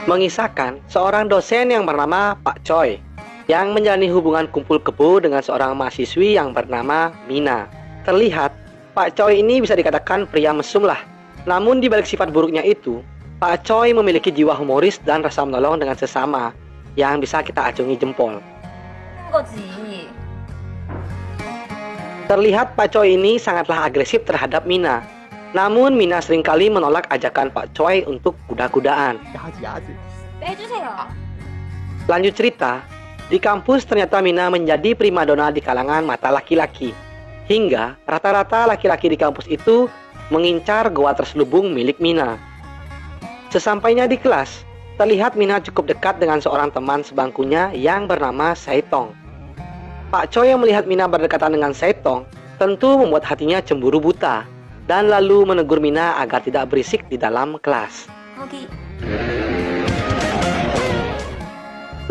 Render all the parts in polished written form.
mengisahkan seorang dosen yang bernama Pak Choi yang menjalani hubungan kumpul kebo dengan seorang mahasiswi yang bernama Mina. Terlihat Pak Choi ini bisa dikatakan pria mesum lah. Namun di balik sifat buruknya itu, Pak Choi memiliki jiwa humoris dan rasa menolong dengan sesama yang bisa kita acungi jempol. 거지. Terlihat Pak Choi ini sangatlah agresif terhadap Mina. Namun Mina seringkali menolak ajakan Pak Choi untuk kuda-kudaan. 빼주세요. Lanjut cerita, di kampus ternyata Mina menjadi primadona di kalangan mata laki-laki. Hingga rata-rata laki-laki di kampus itu mengincar goa terselubung milik Mina. Sesampainya di kelas, terlihat Mina cukup dekat dengan seorang teman sebangkunya yang bernama Saitong. Pak Choi yang melihat Mina berdekatan dengan Saitong tentu membuat hatinya cemburu buta dan lalu menegur Mina agar tidak berisik di dalam kelas. 거기.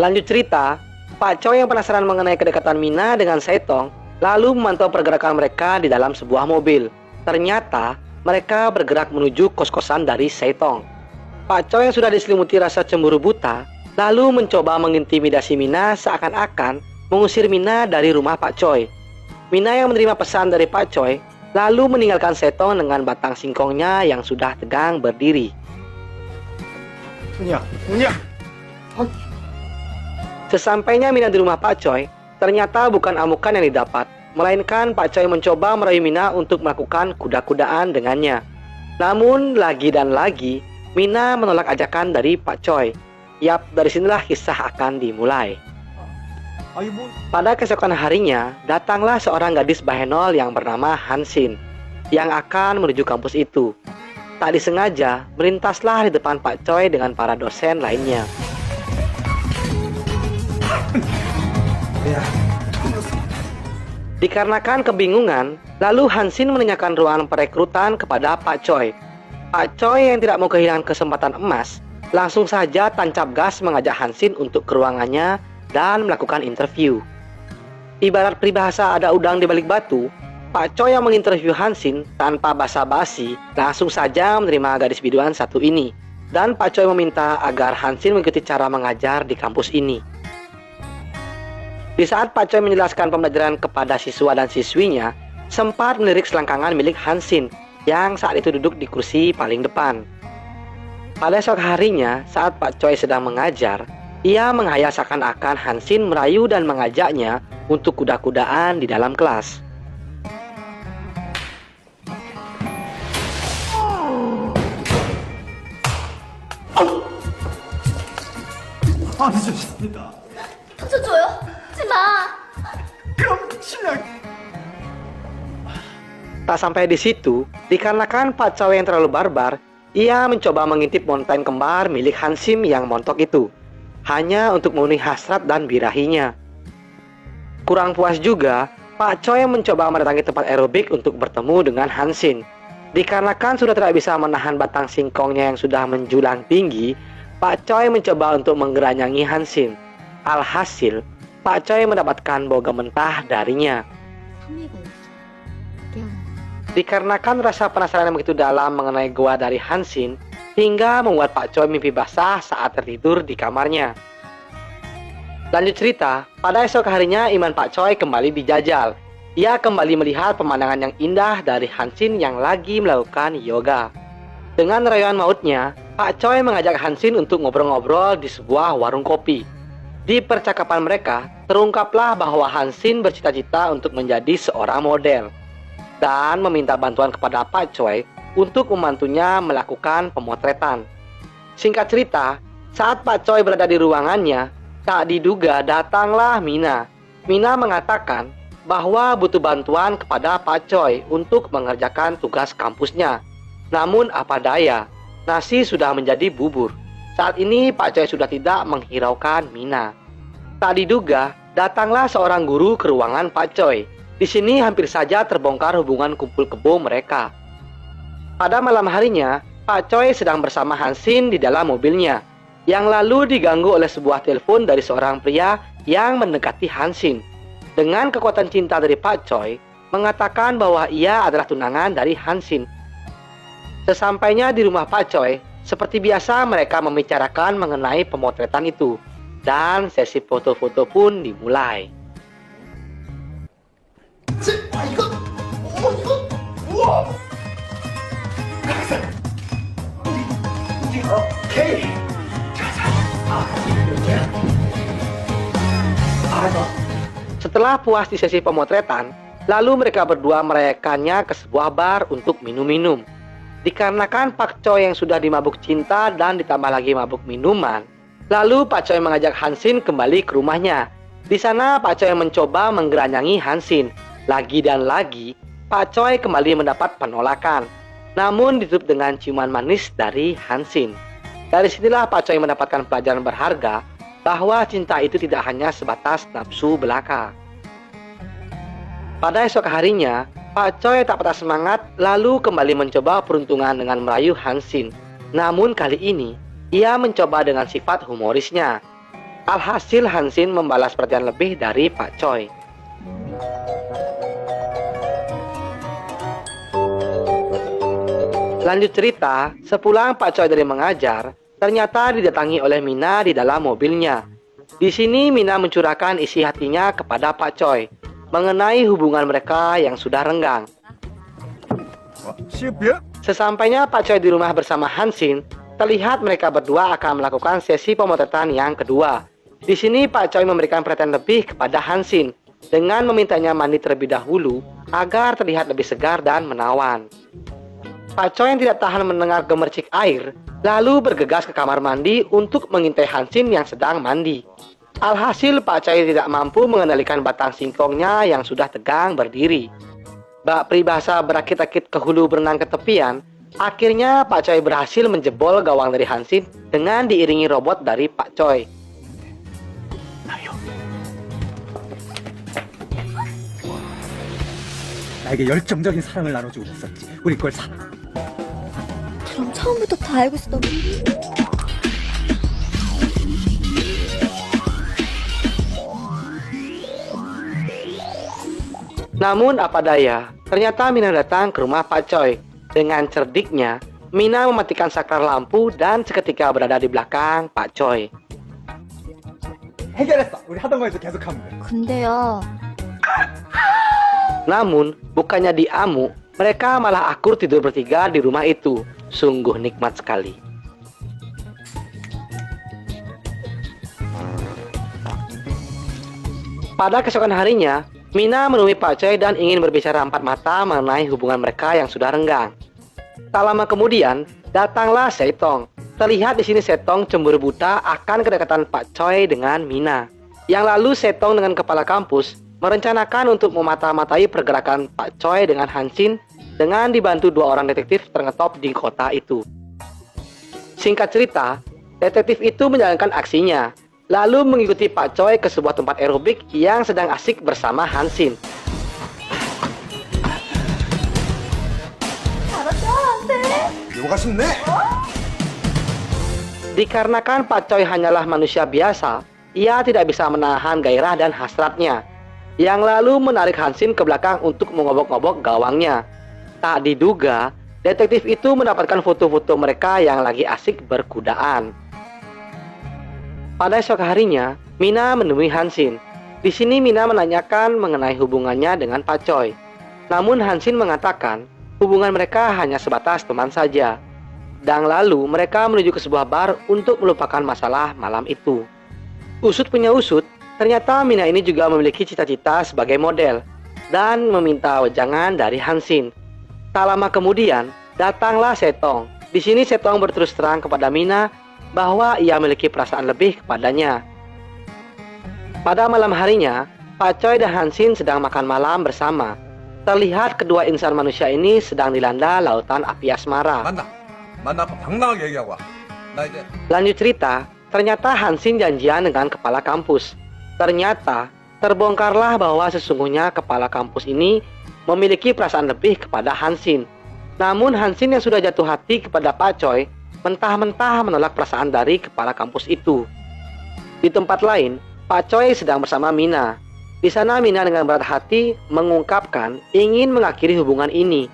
Lanjut cerita, Pak Choi yang penasaran mengenai kedekatan Mina dengan Saitong lalu memantau pergerakan mereka di dalam sebuah mobil. Ternyata mereka bergerak menuju kos-kosan dari Saitong. Pak Choi yang sudah diselimuti rasa cemburu buta lalu mencoba mengintimidasi Mina seakan-akan mengusir Mina dari rumah Pak Choi. Mina yang menerima pesan dari Pak Choi lalu meninggalkan Saitong dengan batang singkongnya yang sudah tegang berdiri. Punya. Sesampainya Mina di rumah Pak Choi, ternyata bukan amukan yang didapat, melainkan Pak Choi mencoba merayu Mina untuk melakukan kuda-kudaan dengannya. Namun lagi dan lagi, Mina menolak ajakan dari Pak Choi. Yap, dari sinilah kisah akan dimulai. Pada keesokan harinya, datanglah seorang gadis Bahenol yang bernama Hansin yang akan menuju kampus itu. Tak disengaja, melintaslah di depan Pak Choi dengan para dosen lainnya. Dikarenakan kebingungan, lalu Hansin menanyakan ruangan perekrutan kepada Pak Choi. Pak Choi yang tidak mau kehilangan kesempatan emas, langsung saja tancap gas mengajak Hansin untuk ke ruangannya dan melakukan interview. Ibarat peribahasa ada udang di balik batu, Pak Choi yang menginterview Hansin tanpa basa-basi langsung saja menerima gadis biduan satu ini. Dan Pak Choi meminta agar Hansin mengikuti cara mengajar di kampus ini. Di saat Pak Choi menjelaskan pembelajaran kepada siswa dan siswinya, sempat melirik selangkangan milik Hansin yang saat itu duduk di kursi paling depan. Pada esok harinya, saat Pak Choi sedang mengajar, ia menghayal seakan-akan Hansin merayu dan mengajaknya untuk kuda-kudaan di dalam kelas. 터져줘요. 하지 마. Tak sampai di situ, dikarenakan Pak Choi yang terlalu barbar, ia mencoba mengintip montaen kembar milik Hansin yang montok itu, hanya untuk memenuhi hasrat dan birahinya. Kurang puas juga, Pak Choi yang mencoba mendatangi tempat aerobik untuk bertemu dengan Hansin. Dikarenakan sudah tidak bisa menahan batang singkongnya yang sudah menjulang tinggi, Pak Choi mencoba untuk menggeranyangi Hansin. Alhasil, Pak Choi mendapatkan bau mentah darinya. Dikarenakan rasa penasaran yang begitu dalam mengenai goa dari Hansin, hingga membuat Pak Choi mimpi basah saat tertidur di kamarnya. Lanjut cerita, pada esok harinya iman Pak Choi kembali dijajal. Ia kembali melihat pemandangan yang indah dari Hansin yang lagi melakukan yoga. Dengan rayuan mautnya, Pak Choi mengajak Hansin untuk ngobrol-ngobrol di sebuah warung kopi. Di percakapan mereka, terungkaplah bahwa Hansin bercita-cita untuk menjadi seorang model dan meminta bantuan kepada Pak Choi untuk membantunya melakukan pemotretan. Singkat cerita, saat Pak Choi berada di ruangannya, tak diduga datanglah Mina. Mina mengatakan bahwa butuh bantuan kepada Pak Choi untuk mengerjakan tugas kampusnya. Namun apa daya, nasi sudah menjadi bubur. Saat ini Pak Choi sudah tidak menghiraukan Mina. Tak diduga, datanglah seorang guru ke ruangan Pak Choi. Di sini hampir saja terbongkar hubungan kumpul kebo mereka. Pada malam harinya, Pak Choi sedang bersama Hansin di dalam mobilnya, yang lalu diganggu oleh sebuah telepon dari seorang pria yang mendekati Hansin. Dengan kekuatan cinta dari Pak Choi, mengatakan bahwa ia adalah tunangan dari Hansin. Sesampainya di rumah Pak Choi, Seperti biasa mereka membicarakan mengenai pemotretan itu. Dan sesi foto-foto pun dimulai. Setelah puas di sesi pemotretan, lalu mereka berdua merayakannya ke sebuah bar untuk minum-minum. Dikarenakan Pak Choi yang sudah dimabuk cinta dan ditambah lagi mabuk minuman, lalu Pak Choi mengajak Hansin kembali ke rumahnya. Di sana Pak Choi mencoba menggeranyangi Hansin. Lagi dan lagi, Pak Choi kembali mendapat penolakan. Namun ditutup dengan ciuman manis dari Hansin. Dari sinilah Pak Choi mendapatkan pelajaran berharga bahwa cinta itu tidak hanya sebatas nafsu belaka. Pada esok harinya, Pak Choi tak patah semangat lalu kembali mencoba peruntungan dengan merayu Hansin. Namun kali ini, ia mencoba dengan sifat humorisnya. Alhasil Hansin membalas perhatian lebih dari Pak Choi. Lanjut cerita, sepulang Pak Choi dari mengajar, ternyata didatangi oleh Mina di dalam mobilnya. Di sini Mina mencurahkan isi hatinya kepada Pak Choi mengenai hubungan mereka yang sudah renggang. Sesampainya Pak Choi di rumah bersama Hansin, terlihat mereka berdua akan melakukan sesi pemotretan yang kedua. Di sini Pak Choi memberikan perhatian lebih kepada Hansin dengan memintanya mandi terlebih dahulu agar terlihat lebih segar dan menawan. Pak Choi yang tidak tahan mendengar gemercik air, lalu bergegas ke kamar mandi untuk mengintai Hansin yang sedang mandi. Alhasil Pak Choi tidak mampu mengendalikan batang singkongnya yang sudah tegang berdiri. Bak peribahasa berakit-akit ke hulu berenang ke tepian, akhirnya Pak Choi berhasil menjebol gawang dari Hansin dengan diiringi robot dari Pak Choi. 나에게 열정적인 사랑을 나눠주고 있었지. 우리 그걸 사랑. 그럼 처음부터 다 알고 있었던 Namun apa daya, ternyata Mina datang ke rumah Pak Choi. Dengan cerdiknya, Mina mematikan saklar lampu dan seketika berada di belakang Pak Choi. 해결했어. 우리 하던 거 해서 계속 하면 돼. 근데요. Namun, bukannya diamuk, mereka malah akur tidur bertiga di rumah itu. Sungguh nikmat sekali. Pada keesokan harinya, Mina menemui Pak Choi dan ingin berbicara empat mata mengenai hubungan mereka yang sudah renggang. Tak lama kemudian, datanglah Setong. Terlihat di sini Setong cemburu buta akan kedekatan Pak Choi dengan Mina. Yang lalu Setong dengan kepala kampus merencanakan untuk memata-matai pergerakan Pak Choi dengan Hansin dengan dibantu dua orang detektif terngetop di kota itu. Singkat cerita, detektif itu menjalankan aksinya, lalu mengikuti Pak Choi ke sebuah tempat aerobik yang sedang asik bersama Hansin. 알았어, 안 돼. 요가 쉽네. Dikarenakan Pak Choi hanyalah manusia biasa, ia tidak bisa menahan gairah dan hasratnya, yang lalu menarik Hansin ke belakang untuk mengobok-ngobok gawangnya. Tak diduga, detektif itu mendapatkan foto-foto mereka yang lagi asik berkudaan. Pada esok harinya, Mina menemui Hansin. Di sini Mina menanyakan mengenai hubungannya dengan Pak Choi. Namun Hansin mengatakan hubungan mereka hanya sebatas teman saja. Dan lalu mereka menuju ke sebuah bar untuk melupakan masalah malam itu. Usut punya usut, ternyata Mina ini juga memiliki cita-cita sebagai model dan meminta wejangan dari Hansin. Tak lama kemudian, datanglah Setong. Di sini Setong berterus terang kepada Mina bahwa ia memiliki perasaan lebih kepadanya. Pada malam harinya, Pak Choi dan Hansin sedang makan malam bersama. Terlihat kedua insan manusia ini sedang dilanda lautan api asmara. 만나고 당당하게 얘기하고 와. 나 이제 Lanjut cerita, ternyata Hansin janjian dengan kepala kampus. Ternyata, terbongkarlah bahwa sesungguhnya kepala kampus ini memiliki perasaan lebih kepada Hansin. Namun Hansin yang sudah jatuh hati kepada Pak Choi mentah-mentah menolak perasaan dari kepala kampus itu. Di tempat lain, Pak Choi sedang bersama Mina. Di sana Mina dengan berat hati mengungkapkan ingin mengakhiri hubungan ini.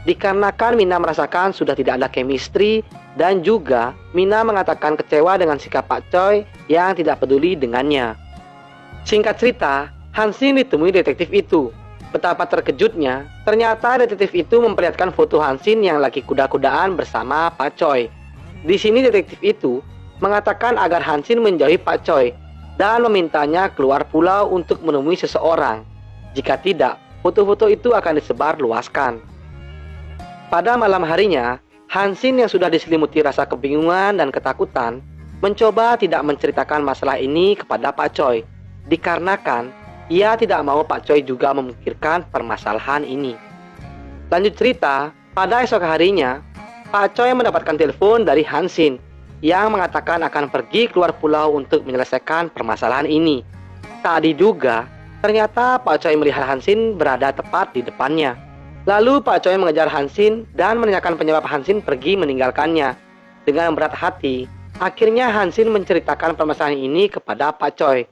Dikarenakan Mina merasakan sudah tidak ada chemistry dan juga Mina mengatakan kecewa dengan sikap Pak Choi yang tidak peduli dengannya. Singkat cerita, Hansin ditemui detektif itu. Betapa terkejutnya, ternyata detektif itu memperlihatkan foto Hansin yang lagi kuda-kudaan bersama Pak Choi. Di sini detektif itu mengatakan agar Hansin menjauhi Pak Choi dan memintanya keluar pulau untuk menemui seseorang. Jika tidak, foto-foto itu akan disebar luaskan. Pada malam harinya, Hansin yang sudah diselimuti rasa kebingungan dan ketakutan mencoba tidak menceritakan masalah ini kepada Pak Choi, dikarenakan ia tidak mau Pak Choi juga memikirkan permasalahan ini. Lanjut cerita, pada esok harinya, Pak Choi mendapatkan telepon dari Hansin yang mengatakan akan pergi keluar pulau untuk menyelesaikan permasalahan ini. Tak diduga, ternyata Pak Choi melihat Hansin berada tepat di depannya. Lalu Pak Choi mengejar Hansin dan menanyakan penyebab Hansin pergi meninggalkannya. Dengan berat hati, akhirnya Hansin menceritakan permasalahan ini kepada Pak Choi.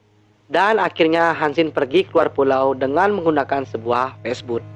Dan akhirnya Hansin pergi keluar pulau dengan menggunakan sebuah Facebook.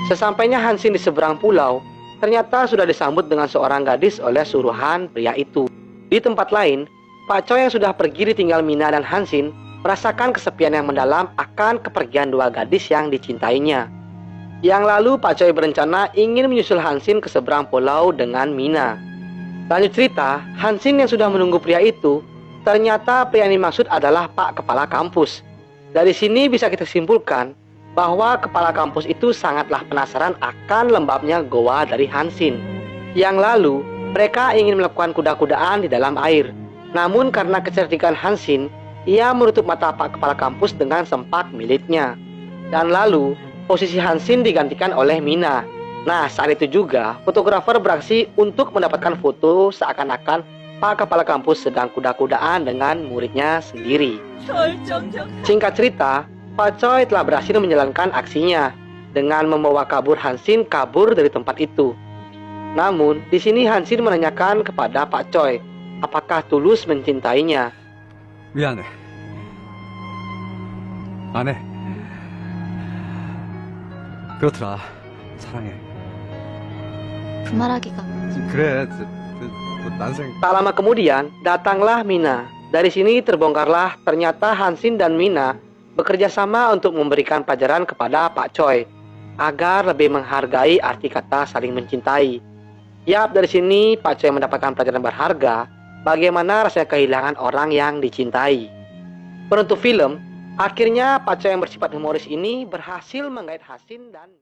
Sesampainya Hansin di seberang pulau, ternyata sudah disambut dengan seorang gadis oleh suruhan pria itu. Di tempat lain, Pak Choi yang sudah pergi ditinggal Mina dan Hansin merasakan kesepian yang mendalam akan kepergian dua gadis yang dicintainya. Yang lalu Pak Choi berencana ingin menyusul Hansin ke seberang pulau dengan Mina. Lanjut cerita, Hansin yang sudah menunggu pria itu, ternyata pria yang dimaksud adalah Pak Kepala Kampus. Dari sini bisa kita simpulkan bahwa Kepala Kampus itu sangatlah penasaran akan lembabnya goa dari Hansin. Yang lalu, mereka ingin melakukan kuda-kudaan di dalam air. Namun karena kecerdikan Hansin, ia menutup mata Pak Kepala Kampus dengan sempak miliknya. Dan lalu, posisi Hansin digantikan oleh Mina. Nah, saat itu juga, fotografer beraksi untuk mendapatkan foto seakan-akan Pak Kepala Kampus sedang kuda-kudaan dengan muridnya sendiri. Singkat cerita, Pak Choi telah berhasil menjalankan aksinya dengan membawa kabur Hansin kabur dari tempat itu. Namun, di sini Hansin menanyakan kepada Pak Choi, apakah tulus mencintainya. 미안해. 안 해. 그렇더라. 사랑해. 그 말하기가 그래. 난생. Tak lama kemudian, datanglah Mina. Dari sini terbongkarlah ternyata Hansin dan Mina bekerja sama untuk memberikan pelajaran kepada Pak Choi agar lebih menghargai arti kata saling mencintai. Yap, dari sini Pak Choi mendapatkan pelajaran berharga bagaimana rasanya kehilangan orang yang dicintai. Penutup film, akhirnya Pak Choi yang bersifat humoris ini berhasil menggait Hansin dan